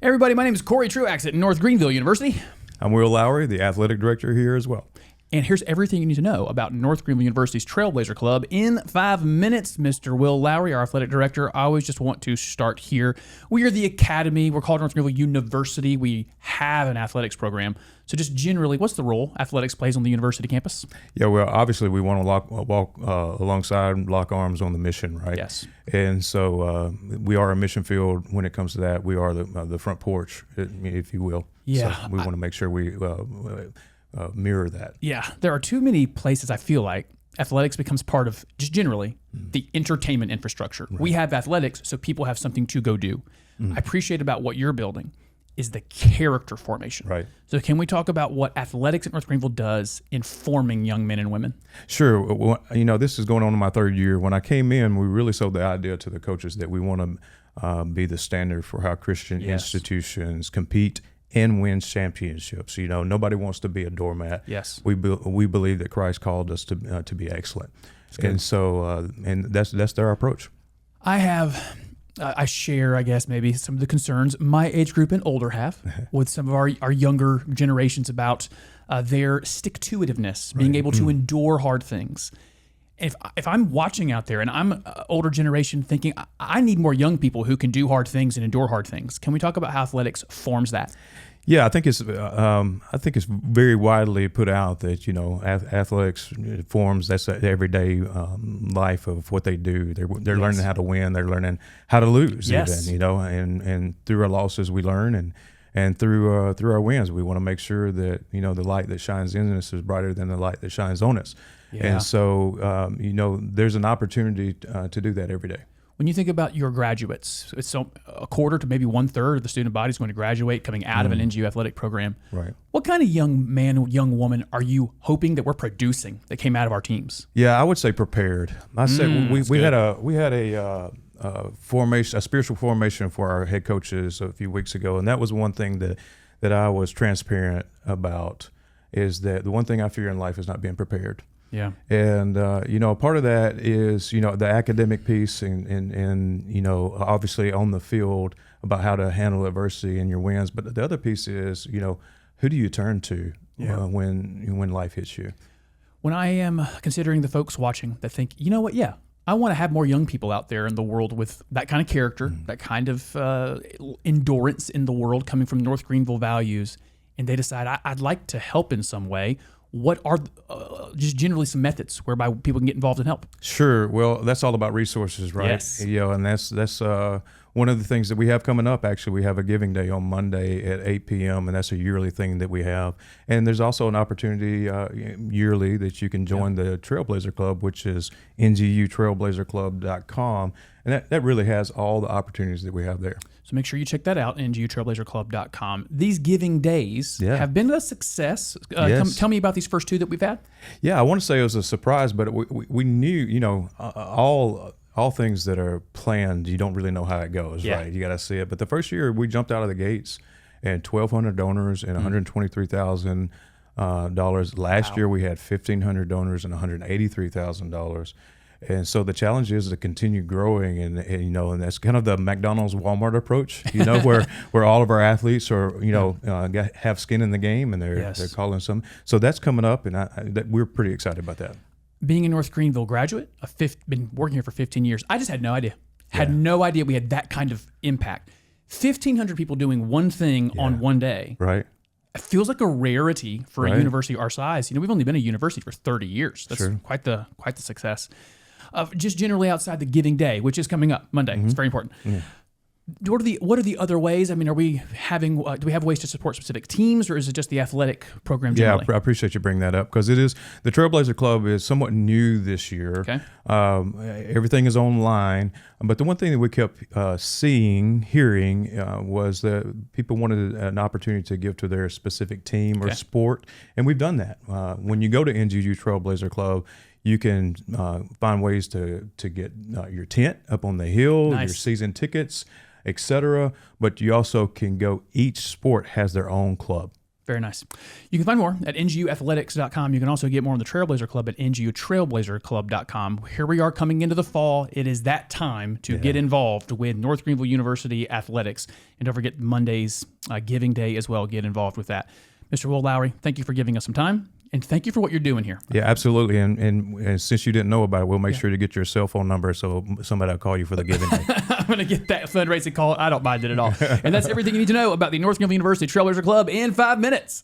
Everybody, my name is Corey Truax at North Greenville University. I'm Will Lowry, the athletic director here as well. And here's everything you need to know about North Greenville University's Trailblazer Club in 5 minutes. Mr. Will Lowry, our athletic director, I always just want to start here. We are the academy. We're called North Greenville University. We have an athletics program. So just generally, what's the role athletics plays on the university campus? Yeah, well, obviously we want to walk alongside, lock arms on the mission, right? Yes. And so we are a mission field when it comes to that. We are the front porch, if you will. Yeah. So we want to make sure we mirror that. Yeah, there are too many places I feel like athletics becomes part of, just generally, the entertainment infrastructure. Right. We have athletics, so people have something to go do. I appreciate about what you're building is the character formation. Right. So can we talk about what athletics at North Greenville does in forming young men and women? Sure. Well, this is going on in my third year. When I came in, we really sold the idea to the coaches that we want to be the standard for how Christian institutions compete and win championships. Nobody wants to be a doormat. Yes. We believe that Christ called us to be excellent. And so and that's their approach. I share, I guess, maybe some of the concerns my age group and older have with some of our younger generations about their stick-to-itiveness, being able to endure hard things. If I'm watching out there and I'm an older generation thinking, I need more young people who can do hard things and endure hard things. Can we talk about how athletics forms that? Yeah, I think it's very widely put out that athletics forms that's the everyday life of what they do. They're learning how to win. They're learning how to lose. Yes. Even, and through our losses we learn, and through our wins we want to make sure that the light that shines in us is brighter than the light that shines on us. Yeah. And so there's an opportunity to do that every day. When you think about your graduates, it's a quarter to maybe 1/3 of the student body is going to graduate coming out of an NGU athletic program. Right. What kind of young man, young woman are you hoping that we're producing that came out of our teams? Yeah, I would say prepared. I said we had a formation, a spiritual formation for our head coaches a few weeks ago, and that was one thing that I was transparent about, is that the one thing I fear in life is not being prepared. Yeah. And, part of that is, the academic piece and obviously on the field about how to handle adversity and your wins. But the other piece is, who do you turn to when life hits you? When I am considering the folks watching that think, you know what, I want to have more young people out there in the world with that kind of character, that kind of endurance in the world coming from North Greenville values, and they decide I'd like to help in some way. What are just generally some methods whereby people can get involved and help? Sure. Well, that's all about resources, right? Yes. And that's one of the things that we have coming up. Actually, we have a giving day on Monday at 8 p.m., and that's a yearly thing that we have. And there's also an opportunity yearly that you can join the Trailblazer Club, which is ngu.trailblazerclub.com. And that really has all the opportunities that we have there. So make sure you check that out, ngu.trailblazerclub.com. These giving days have been a success. Yes. Tell me about these first two that we've had. Yeah, I want to say it was a surprise, but we knew, all things that are planned, you don't really know how it goes, right? You got to see it. But the first year we jumped out of the gates and 1,200 donors and $123,000. Last year we had 1,500 donors and $183,000. And so the challenge is to continue growing, and that's kind of the McDonald's Walmart approach, where all of our athletes are, have skin in the game, and they're calling some. So that's coming up, and we're pretty excited about that. Being a North Greenville graduate, been working here for 15 years, I just had no idea. Had no idea we had that kind of impact. 1,500 people doing one thing on one day. Right. It feels like a rarity for a university our size. We've only been a university for 30 years. That's quite the success. Just generally outside the giving day, which is coming up Monday. It's very important. Yeah. What are the other ways? I mean, are we having? Do we have ways to support specific teams, or is it just the athletic program generally? Yeah, I appreciate you bringing that up, because it is the Trailblazer Club is somewhat new this year. Okay. Everything is online, but the one thing that we kept hearing was that people wanted an opportunity to give to their specific team or sport, and we've done that. When you go to NGU Trailblazer Club, you can find ways to get your tent up on the hill, your season tickets, etc. But you also can go. Each sport has their own club. Very nice. You can find more at nguathletics.com. You can also get more on the Trailblazer Club at ngutrailblazerclub.com. Here we are coming into the fall. It is that time to get involved with North Greenville University athletics. And don't forget Monday's Giving Day as well. Get involved with that. Mr. Will Lowry, thank you for giving us some time. And thank you for what you're doing here. Yeah, absolutely. And since you didn't know about it, we'll make sure to get your cell phone number so somebody will call you for the Giving Day. I'm going to get that fundraising call. I don't mind it at all. And that's everything you need to know about the North Greenville University Trailblazer Club in 5 minutes.